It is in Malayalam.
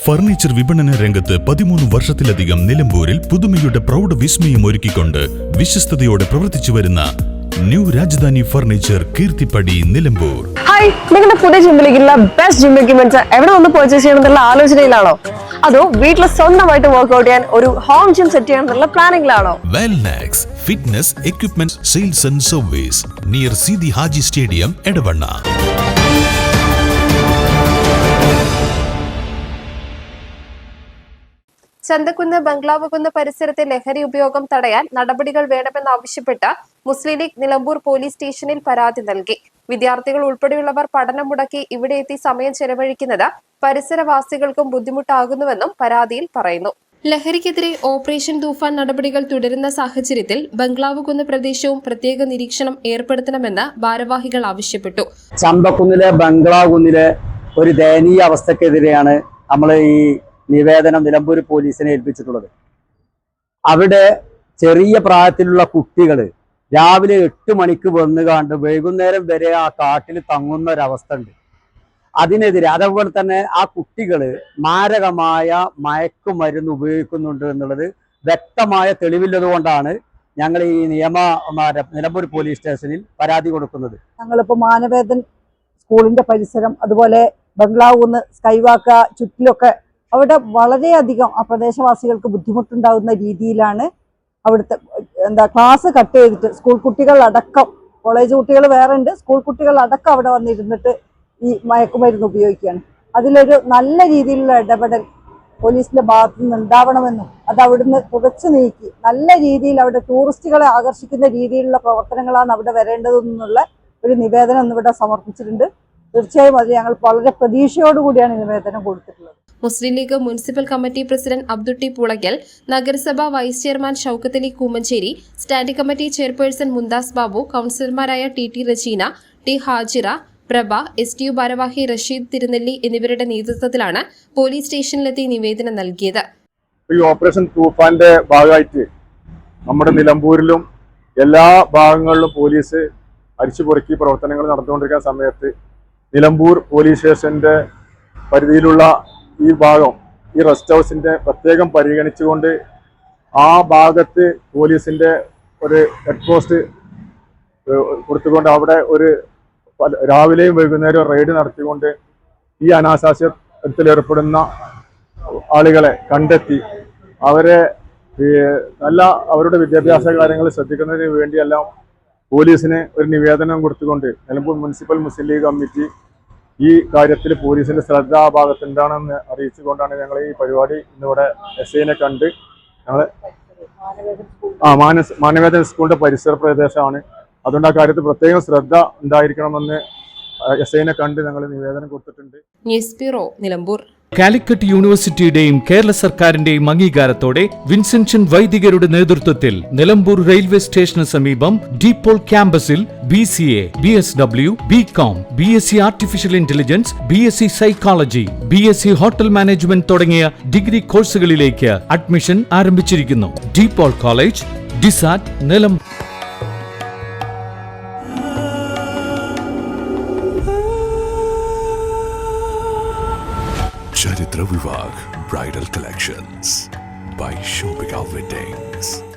ഫർണിച്ചർ വിപണന രംഗത്ത് 13 വർഷത്തിലധികം നിലമ്പൂരിൽ പുതുമയുടെ പ്രൗഢ വിസ്മയം ഒരുക്കിക്കൊണ്ട് വിശ്വസ്തയോടെ പ്രവർത്തിച്ചു വരുന്ന new Rajadhani furniture Keerthippadi Nilambur. Hi, നിങ്ങളുടെ പുതിയ ജിമ്മിലേക്കുള്ള ബെസ്റ്റ് ജിം എക്യുപ്മെന്റ്സ് എവിടെ ഒന്ന് പർച്ചേസ് ചെയ്യണമെന്നുള്ള ആലോചനയിലാണോ? അതോ വീട്ടിൽ സ്വന്തമായിട്ട് വർക്ക്ഔട്ട് ചെയ്യാൻ ഒരു ഹോം ജിം സെറ്റ് ചെയ്യണമെന്നുള്ള പ്ലാനിംഗിലാണോ? Wellnex fitness equipment sales and service near Sidi Haji stadium Edavanna. Chanthakkunnu Bungalowkunnu പരിസരത്തെ ലഹരി ഉപയോഗം തടയാൻ നടപടികൾ വേണമെന്നാവശ്യപ്പെട്ട് മുസ്ലിം ലീഗ് നിലമ്പൂർ പോലീസ് സ്റ്റേഷനിൽ പരാതി നൽകി. വിദ്യാർത്ഥികൾ ഉൾപ്പെടെയുള്ളവർ പഠനം മുടക്കി ഇവിടെ എത്തി സമയം ചെലവഴിക്കുന്നത് പരിസരവാസികൾക്കും ബുദ്ധിമുട്ടാകുന്നുവെന്നും പരാതിയിൽ പറയുന്നു. ലഹരിക്കെതിരെ ഓപ്പറേഷൻ തൂഫാൻ നടപടികൾ തുടരുന്ന സാഹചര്യത്തിൽ ബംഗ്ലാവുകുന്ന് പ്രദേശവും പ്രത്യേക നിരീക്ഷണം ഏർപ്പെടുത്തണമെന്ന് ഭാരവാഹികൾ ആവശ്യപ്പെട്ടു. ചന്തക്കുന്നിലെ ബംഗ്ലാവുകുന്നിലെ ഒരു ദയനീയ അവസ്ഥക്കെതിരെയാണ് നമ്മൾ ഈ നിവേദനം നിലമ്പൂർ പോലീസിനെ ഏൽപ്പിച്ചിട്ടുള്ളത്. അവിടെ ചെറിയ പ്രായത്തിലുള്ള കുട്ടികൾ രാവിലെ 8 മണിക്ക് വന്നുകാണ്ട് വൈകുന്നേരം വരെ ആ കാട്ടിൽ തങ്ങുന്ന ഒരവസ്ഥ ഉണ്ട്. അതിനെതിരെ അതേപോലെ തന്നെ ആ കുട്ടികൾ മാരകമായ മയക്കുമരുന്ന് ഉപയോഗിക്കുന്നുണ്ട് എന്നുള്ളത് വ്യക്തമായ തെളിവില്ലത് കൊണ്ടാണ് ഞങ്ങൾ ഈ നിലമ്പൂർ പോലീസ് സ്റ്റേഷനിൽ പരാതി കൊടുക്കുന്നത്. ഞങ്ങളിപ്പോൾ മാനവേദൻ സ്കൂളിന്റെ പരിസരം, അതുപോലെ ബംഗ്ലാവുന്ന് സ്കൈവാക്ക ചുറ്റിലൊക്കെ അവിടെ വളരെയധികം ആ പ്രദേശവാസികൾക്ക് ബുദ്ധിമുട്ടുണ്ടാകുന്ന രീതിയിലാണ് അവിടുത്തെ ക്ലാസ് കട്ട് ചെയ്തിട്ട് സ്കൂൾ കുട്ടികളടക്കം, കോളേജ് കുട്ടികൾ വേറെ ഉണ്ട്, സ്കൂൾ കുട്ടികളടക്കം അവിടെ വന്നിരുന്നിട്ട് ഈ മയക്കുമരുന്ന് ഉപയോഗിക്കുകയാണ്. അതിലൊരു നല്ല രീതിയിലുള്ള ഇടപെടൽ പോലീസിന്റെ ഭാഗത്തു നിന്ന് ഉണ്ടാവണമെന്നും അത് അവിടുന്ന് തുടച്ചു നീക്കി നല്ല രീതിയിൽ അവിടെ ടൂറിസ്റ്റുകളെ ആകർഷിക്കുന്ന രീതിയിലുള്ള പ്രവർത്തനങ്ങളാണ് അവിടെ വരേണ്ടതെന്നുള്ള ഒരു നിവേദനം ഇന്നിവിടെ സമർപ്പിച്ചിട്ടുണ്ട്. തീർച്ചയായും അത് ഞങ്ങൾ വളരെ പ്രതീക്ഷയോടുകൂടിയാണ് നിവേദനം കൊടുത്തിട്ടുള്ളത്. Muslim League municipal committee president Abdutty Pulaykkal, നഗരസഭ vice chairman Shoukath Ali Koomancheri, standing committee chairperson Mumtaz Babu, കൌൺസിലർമാരായ T Rajeena, T Hajira, Prabha, STU ഭാരവാഹി റഷീദ് തിരുനെല്ലി എന്നിവരുടെ നേതൃത്വത്തിലാണ് പോലീസ് സ്റ്റേഷനിലെത്തി നിവേദനം നൽകിയത്. ഈ ഓപ്പറേഷൻ തൂഫാന്റെ ഭാഗമായിട്ട് നമ്മുടെ നിലമ്പൂരിലും എല്ലാ ഭാഗങ്ങളിലും പോലീസ് അരിച്ചുപുറക്കി പ്രവർത്തനങ്ങൾ നടന്നുകൊണ്ടിരിക്കുന്ന സമയത്ത് നിലമ്പൂർ പോലീസ് സ്റ്റേഷന്റെ പരിധിയിലുള്ള ഈ ഭാഗം, ഈ റെസ്റ്റ് ഹൗസിന്റെ പ്രത്യേകം പരിഗണിച്ചുകൊണ്ട് ആ ഭാഗത്ത് പോലീസിന്റെ ഒരു ഹെഡ് പോസ്റ്റ് കൊടുത്തുകൊണ്ട് അവിടെ ഒരു രാവിലെയും വൈകുന്നേരവും റെയ്ഡ് നടത്തിക്കൊണ്ട് ഈ അനാശാസ്യത്തിൽ ഏർപ്പെടുന്ന ആളുകളെ കണ്ടെത്തി അവരെ നല്ല അവരുടെ വിദ്യാഭ്യാസ കാര്യങ്ങൾ ശ്രദ്ധിക്കുന്നതിന് വേണ്ടിയെല്ലാം പോലീസിന് ഒരു നിവേദനം കൊടുത്തുകൊണ്ട് നിലമ്പൂർ മുനിസിപ്പൽ മുസ്ലിം ലീഗ് കമ്മിറ്റി ഈ കാര്യത്തിൽ പോലീസിന്റെ ശ്രദ്ധ ആ ഭാഗത്തുണ്ടാണെന്ന് അറിയിച്ചുകൊണ്ടാണ് ഞങ്ങൾ ഈ പരിപാടി ഇന്നിവിടെ SIനെ കണ്ട് ഞങ്ങൾ മാനവേദൻ സ്കൂളിന്റെ പരിസര പ്രദേശമാണ്. അതുകൊണ്ട് ആ കാര്യത്തിൽ പ്രത്യേകം ശ്രദ്ധ ഉണ്ടായിരിക്കണമെന്ന് SIനെ കണ്ട് ഞങ്ങൾ നിവേദനം കൊടുത്തിട്ടുണ്ട്. News bureau Nilambur. കാലിക്കറ്റ് യൂണിവേഴ്സിറ്റിയുടെയും കേരള സർക്കാരിന്റെയും അംഗീകാരത്തോടെ വിൻസെൻഷൻ വൈദികരുടെ നേതൃത്വത്തിൽ നിലമ്പൂർ റെയിൽവേ സ്റ്റേഷന് സമീപം ഡീപോൾ ക്യാമ്പസിൽ BCA, BSW, BCom, BSc artificial intelligence, BSc psychology, BSc hotel management തുടങ്ങിയ ഡിഗ്രി കോഴ്സുകളിലേക്ക് അഡ്മിഷൻ ആരംഭിച്ചിരിക്കുന്നു. DePaul college, DiSAT, Nilambur. Charitra Vivag Bridal Collections by Shobhika Weddings.